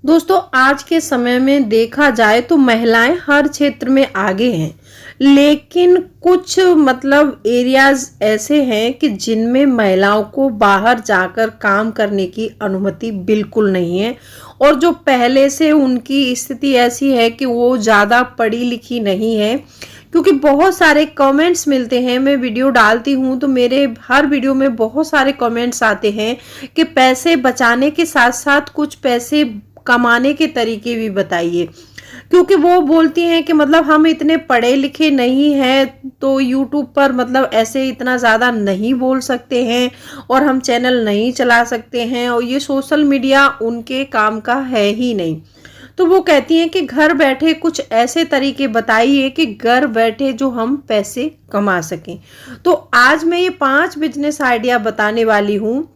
दोस्तों आज के समय में देखा जाए तो महिलाएं हर क्षेत्र में आगे हैं, लेकिन कुछ एरियाज ऐसे हैं कि जिनमें महिलाओं को बाहर जाकर काम करने की अनुमति बिल्कुल नहीं है। और जो पहले से उनकी स्थिति ऐसी है कि वो ज़्यादा पढ़ी लिखी नहीं है, क्योंकि बहुत सारे कमेंट्स मिलते हैं। मैं वीडियो डालती हूँ तो मेरे हर वीडियो में बहुत सारे कमेंट्स आते हैं कि पैसे बचाने के साथ साथ कुछ पैसे कमाने के तरीके भी बताइए, क्योंकि वो बोलती हैं कि हम इतने पढ़े लिखे नहीं हैं तो यूट्यूब पर ऐसे इतना ज़्यादा नहीं बोल सकते हैं और हम चैनल नहीं चला सकते हैं और ये सोशल मीडिया उनके काम का है ही नहीं। तो वो कहती हैं कि घर बैठे कुछ ऐसे तरीके बताइए कि घर बैठे जो हम पैसे कमा सकें। तो आज मैं ये 5 बिजनेस आइडिया बताने वाली हूँ।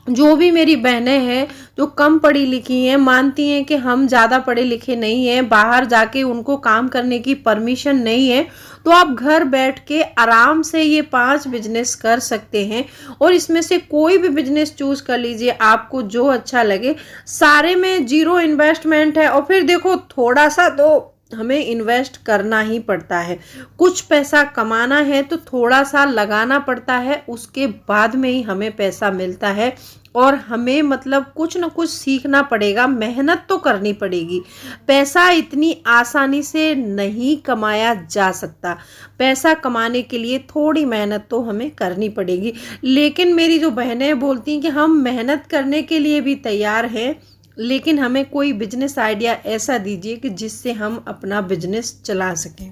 जो भी मेरी बहनें हैं जो कम पढ़ी लिखी हैं, मानती हैं कि हम ज़्यादा पढ़े लिखे नहीं हैं, बाहर जाके उनको काम करने की परमिशन नहीं है, तो आप घर बैठ के आराम से ये 5 बिजनेस कर सकते हैं। और इसमें से कोई भी बिजनेस चूज कर लीजिए, आपको जो अच्छा लगे। सारे में 0 इन्वेस्टमेंट है। और फिर देखो, थोड़ा सा तो हमें इन्वेस्ट करना ही पड़ता है। कुछ पैसा कमाना है तो थोड़ा सा लगाना पड़ता है, उसके बाद में ही हमें पैसा मिलता है। और हमें कुछ ना कुछ सीखना पड़ेगा, मेहनत तो करनी पड़ेगी। पैसा इतनी आसानी से नहीं कमाया जा सकता। पैसा कमाने के लिए थोड़ी मेहनत तो हमें करनी पड़ेगी। लेकिन मेरी जो बहनें बोलती हैं कि हम मेहनत करने के लिए भी तैयार हैं, लेकिन हमें कोई बिजनेस आइडिया ऐसा दीजिए कि जिससे हम अपना बिजनेस चला सकें।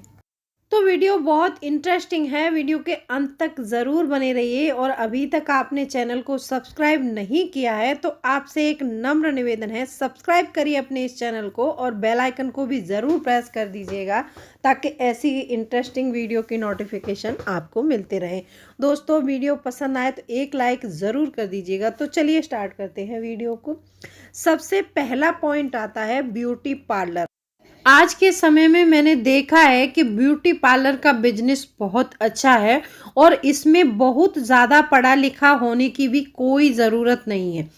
तो वीडियो बहुत इंटरेस्टिंग है, वीडियो के अंत तक ज़रूर बने रहिए। और अभी तक आपने चैनल को सब्सक्राइब नहीं किया है तो आपसे एक नम्र निवेदन है, सब्सक्राइब करिए अपने इस चैनल को और बेल आइकन को भी ज़रूर प्रेस कर दीजिएगा, ताकि ऐसी ही इंटरेस्टिंग वीडियो की नोटिफिकेशन आपको मिलते रहे। दोस्तों वीडियो पसंद आए तो एक लाइक ज़रूर कर दीजिएगा। तो चलिए स्टार्ट करते हैं वीडियो को। सबसे पहला पॉइंट आता है ब्यूटी पार्लर। आज के समय में मैंने देखा है कि ब्यूटी पार्लर का बिजनेस बहुत अच्छा है और इसमें बहुत ज़्यादा पढ़ा लिखा होने की भी कोई ज़रूरत नहीं है।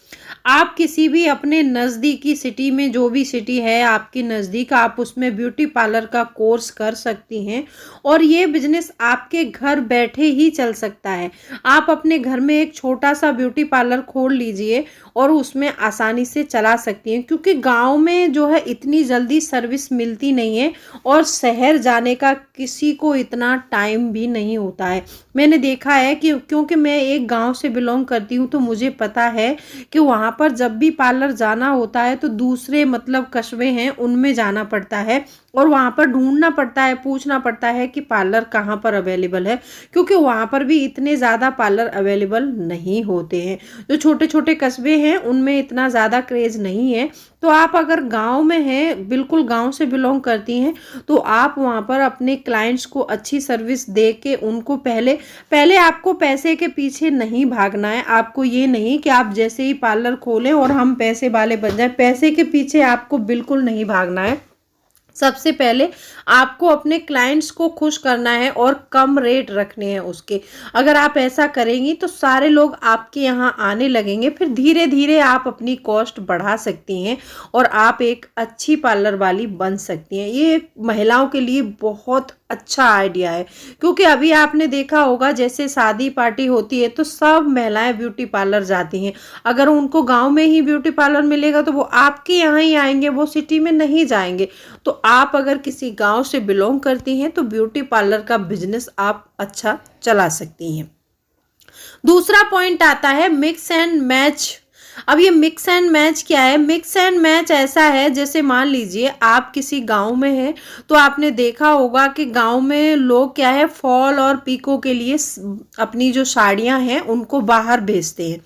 आप किसी भी अपने नज़दीकी सिटी में, जो भी सिटी है आपके नज़दीक, आप उसमें ब्यूटी पार्लर का कोर्स कर सकती हैं और ये बिजनेस आपके घर बैठे ही चल सकता है। आप अपने घर में एक छोटा सा ब्यूटी पार्लर खोल लीजिए और उसमें आसानी से चला सकती हैं, क्योंकि गांव में जो है इतनी जल्दी सर्विस मिलती नहीं है और शहर जाने का किसी को इतना टाइम भी नहीं होता है। मैंने देखा है कि क्योंकि मैं एक गांव से बिलोंग करती हूँ तो मुझे पता है कि वहाँ पर जब भी पार्लर जाना होता है तो दूसरे कस्बे हैं उनमें जाना पड़ता है और वहाँ पर ढूंढना पड़ता है, पूछना पड़ता है कि पार्लर कहाँ पर अवेलेबल है, क्योंकि वहाँ पर भी इतने ज़्यादा पार्लर अवेलेबल नहीं होते हैं। जो छोटे छोटे कस्बे हैं उनमें इतना ज़्यादा क्रेज़ नहीं है। तो आप अगर गांव में हैं, बिल्कुल गांव से बिलोंग करती हैं, तो आप वहाँ पर अपने क्लाइंट्स को अच्छी सर्विस दे के उनको पहले आपको पैसे के पीछे नहीं भागना है। आपको ये नहीं कि आप जैसे ही पार्लर खोलें और हम पैसे वाले बन जाएं, पैसे के पीछे आपको बिल्कुल नहीं भागना है। सबसे पहले आपको अपने क्लाइंट्स को खुश करना है और कम रेट रखने हैं उसके। अगर आप ऐसा करेंगी तो सारे लोग आपके यहाँ आने लगेंगे, फिर धीरे धीरे आप अपनी कॉस्ट बढ़ा सकती हैं और आप एक अच्छी पार्लर वाली बन सकती हैं। ये महिलाओं के लिए बहुत अच्छा आइडिया है, क्योंकि अभी आपने देखा होगा जैसे शादी पार्टी होती है तो सब महिलाएं ब्यूटी पार्लर जाती हैं। अगर उनको गांव में ही ब्यूटी पार्लर मिलेगा तो वो आपके यहाँ ही आएंगे, वो सिटी में नहीं जाएंगे। तो आप अगर किसी गांव से बिलोंग करती हैं तो ब्यूटी पार्लर का बिजनेस आप अच्छा चला सकती हैं। दूसरा पॉइंट आता है मिक्स एंड मैच। अब ये मिक्स एंड मैच क्या है? मिक्स एंड मैच ऐसा है, जैसे मान लीजिए आप किसी गांव में हैं तो आपने देखा होगा कि गांव में लोग क्या है, फॉल और पीको के लिए अपनी जो साड़ियां हैं उनको बाहर भेजते हैं।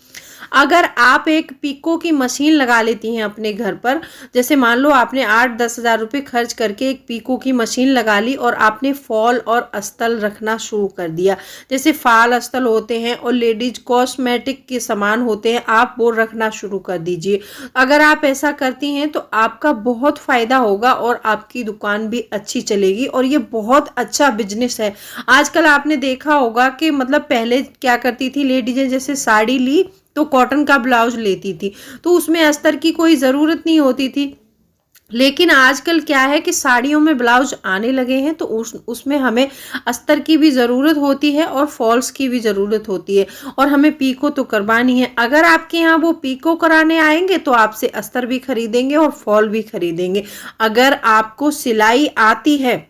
अगर आप एक पीको की मशीन लगा लेती हैं अपने घर पर, जैसे मान लो आपने 8-10 हज़ार रुपये खर्च करके एक पीको की मशीन लगा ली और आपने फॉल और अस्तर रखना शुरू कर दिया, जैसे फाल अस्तर होते हैं और लेडीज कॉस्मेटिक के सामान होते हैं, आप वो रखना शुरू कर दीजिए। अगर आप ऐसा करती हैं तो आपका बहुत फ़ायदा होगा और आपकी दुकान भी अच्छी चलेगी और ये बहुत अच्छा बिजनेस है। आजकल आपने देखा होगा कि पहले क्या करती थी लेडीजें, जैसे साड़ी ली तो कॉटन का ब्लाउज लेती थी तो उसमें अस्तर की कोई ज़रूरत नहीं होती थी, लेकिन आजकल क्या है कि साड़ियों में ब्लाउज आने लगे हैं, तो उसमें हमें अस्तर की भी ज़रूरत होती है और फॉल्स की भी ज़रूरत होती है, और हमें पीको तो करवानी है। अगर आपके यहाँ वो पीको कराने आएंगे तो आपसे अस्तर भी खरीदेंगे और फॉल भी खरीदेंगे। अगर आपको सिलाई आती है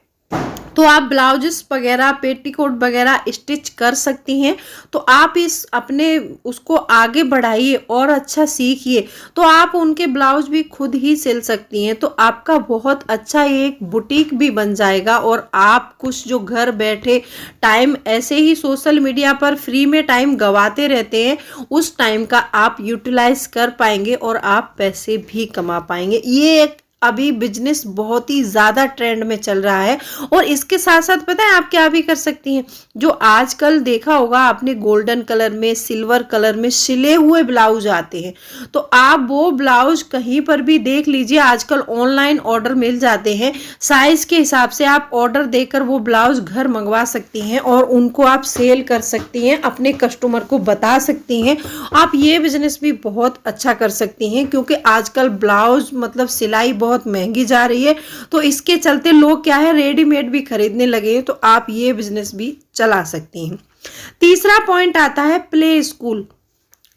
तो आप ब्लाउजेस वगैरह, पेटीकोट वगैरह स्टिच कर सकती हैं। तो आप इस अपने उसको आगे बढ़ाइए और अच्छा सीखिए, तो आप उनके ब्लाउज भी खुद ही सिल सकती हैं। तो आपका बहुत अच्छा एक बुटीक भी बन जाएगा, और आप कुछ जो घर बैठे टाइम ऐसे ही सोशल मीडिया पर फ्री में टाइम गवाते रहते हैं, उस टाइम का आप यूटिलाइज कर पाएंगे और आप पैसे भी कमा पाएंगे। ये एक अभी बिजनेस बहुत ही ज़्यादा ट्रेंड में चल रहा है। और इसके साथ साथ पता है आप क्या भी कर सकती हैं, जो आजकल देखा होगा आपने गोल्डन कलर में, सिल्वर कलर में सिले हुए ब्लाउज आते हैं, तो आप वो ब्लाउज कहीं पर भी देख लीजिए, आजकल ऑनलाइन ऑर्डर मिल जाते हैं। साइज के हिसाब से आप ऑर्डर देकर वो ब्लाउज घर मंगवा सकती हैं और उनको आप सेल कर सकती हैं, अपने कस्टमर को बता सकती हैं। आप ये बिजनेस भी बहुत अच्छा कर सकती हैं, क्योंकि आजकल ब्लाउज मतलब सिलाई बहुत महंगी जा रही है, तो इसके चलते लोग क्या है रेडीमेड भी खरीदने लगे हैं। तो आप ये बिजनेस भी चला सकती हैं। तीसरा पॉइंट आता है प्ले स्कूल।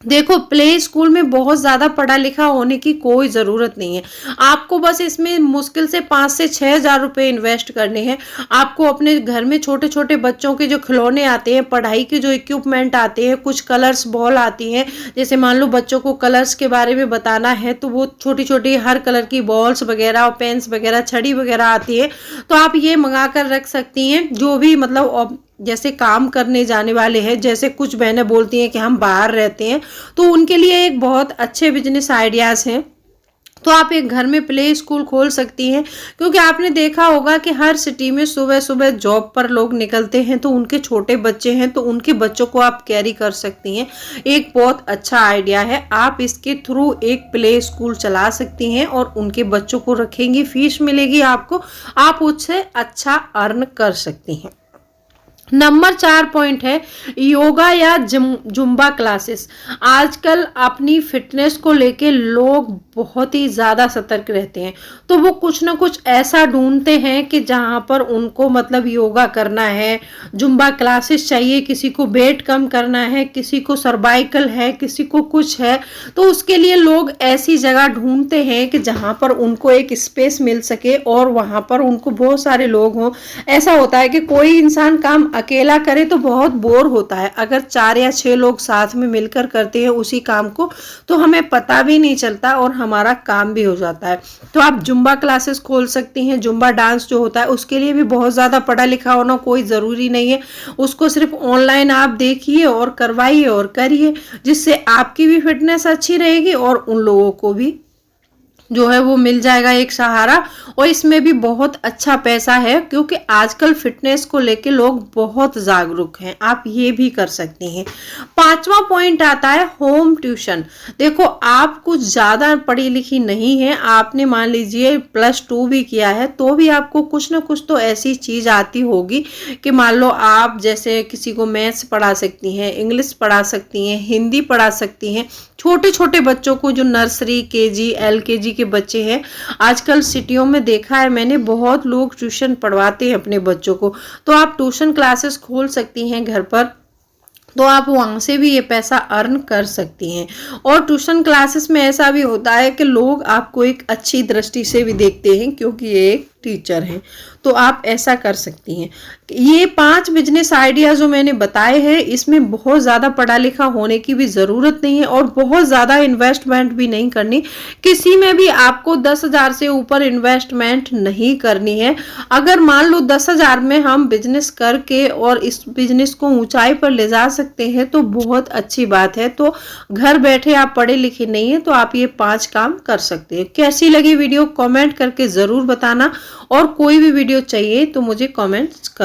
देखो, प्ले स्कूल में बहुत ज़्यादा पढ़ा लिखा होने की कोई ज़रूरत नहीं है। आपको बस इसमें मुश्किल से 5 से 6 हज़ार रुपये इन्वेस्ट करने हैं। आपको अपने घर में छोटे छोटे बच्चों के जो खिलौने आते हैं, पढ़ाई के जो इक्विपमेंट आते हैं, कुछ कलर्स बॉल आती हैं, जैसे मान लो बच्चों को कलर्स के बारे में बताना है, तो वो छोटी छोटी हर कलर की बॉल्स वगैरह और पेन्स वगैरह, छड़ी वगैरह आती है, तो आप ये मंगा कर रख सकती हैं। जो भी मतलब जैसे काम करने जाने वाले हैं, जैसे कुछ बहनें बोलती हैं कि हम बाहर रहते हैं, तो उनके लिए एक बहुत अच्छे बिजनेस आइडियाज़ हैं। तो आप एक घर में प्ले स्कूल खोल सकती हैं, क्योंकि आपने देखा होगा कि हर सिटी में सुबह सुबह जॉब पर लोग निकलते हैं, तो उनके छोटे बच्चे हैं, तो उनके बच्चों को आप कैरी कर सकती हैं। एक बहुत अच्छा आइडिया है। आप इसके थ्रू एक प्ले स्कूल चला सकती हैं और उनके बच्चों को रखेंगी, फीस मिलेगी आपको, आप उससे अच्छा अर्न कर सकती हैं। नंबर 4 पॉइंट है योगा या जुम्बा क्लासेस। आजकल अपनी फिटनेस को लेके लोग बहुत ही ज़्यादा सतर्क रहते हैं, तो वो कुछ ना कुछ ऐसा ढूंढते हैं कि जहाँ पर उनको मतलब योगा करना है, जुम्बा क्लासेस चाहिए, किसी को वेट कम करना है, किसी को सर्वाइकल है, किसी को कुछ है, तो उसके लिए लोग ऐसी जगह ढूंढते हैं कि जहाँ पर उनको एक स्पेस मिल सके और वहाँ पर उनको बहुत सारे लोग हों। ऐसा होता है कि कोई इंसान काम अकेला करे तो बहुत बोर होता है, अगर 4 या 6 लोग साथ में मिलकर करते हैं उसी काम को, तो हमें पता भी नहीं चलता और हमारा काम भी हो जाता है। तो आप जुम्बा क्लासेस खोल सकती हैं। जुम्बा डांस जो होता है उसके लिए भी बहुत ज़्यादा पढ़ा लिखा होना कोई ज़रूरी नहीं है, उसको सिर्फ ऑनलाइन आप देखिए और करवाइए और करिए, जिससे आपकी भी फिटनेस अच्छी रहेगी और उन लोगों को भी जो है वो मिल जाएगा एक सहारा। और इसमें भी बहुत अच्छा पैसा है, क्योंकि आजकल फिटनेस को लेके लोग बहुत जागरूक हैं, आप ये भी कर सकती हैं। 5वां पॉइंट आता है होम ट्यूशन। देखो, आप कुछ ज़्यादा पढ़ी लिखी नहीं है, आपने मान लीजिए +2 भी किया है, तो भी आपको कुछ ना कुछ तो ऐसी चीज़ आती होगी कि मान लो आप जैसे किसी को मैथ्स पढ़ा सकती हैं, इंग्लिश पढ़ा सकती हैं, हिंदी पढ़ा सकती हैं। छोटे छोटे बच्चों को जो नर्सरी, केजी, LKG के बच्चे हैं, आजकल सिटियों में देखा है मैंने, बहुत लोग ट्यूशन पढ़वाते हैं अपने बच्चों को, तो आप ट्यूशन क्लासेस खोल सकती हैं घर पर, तो आप वहाँ से भी ये पैसा अर्न कर सकती हैं। और ट्यूशन क्लासेस में ऐसा भी होता है कि लोग आपको एक अच्छी दृष्टि से भी देखते हैं, क्योंकि ये एक टीचर हैं, तो आप ऐसा कर सकती हैं। ये 5 बिजनेस आइडिया जो मैंने बताए हैं, इसमें बहुत ज़्यादा पढ़ा लिखा होने की भी ज़रूरत नहीं है और बहुत ज़्यादा इन्वेस्टमेंट भी नहीं करनी। किसी में भी आपको 10,000 से ऊपर इन्वेस्टमेंट नहीं करनी है। अगर मान लो 10,000 में हम बिजनेस करके और इस बिजनेस को ऊंचाई पर ले जा सकते हैं, तो बहुत अच्छी बात है। तो घर बैठे आप पढ़े लिखे नहीं है, तो आप ये 5 काम कर सकते हैं। कैसी लगी वीडियो कमेंट करके ज़रूर बताना, और कोई भी वीडियो चाहिए तो मुझे कमेंट्स कर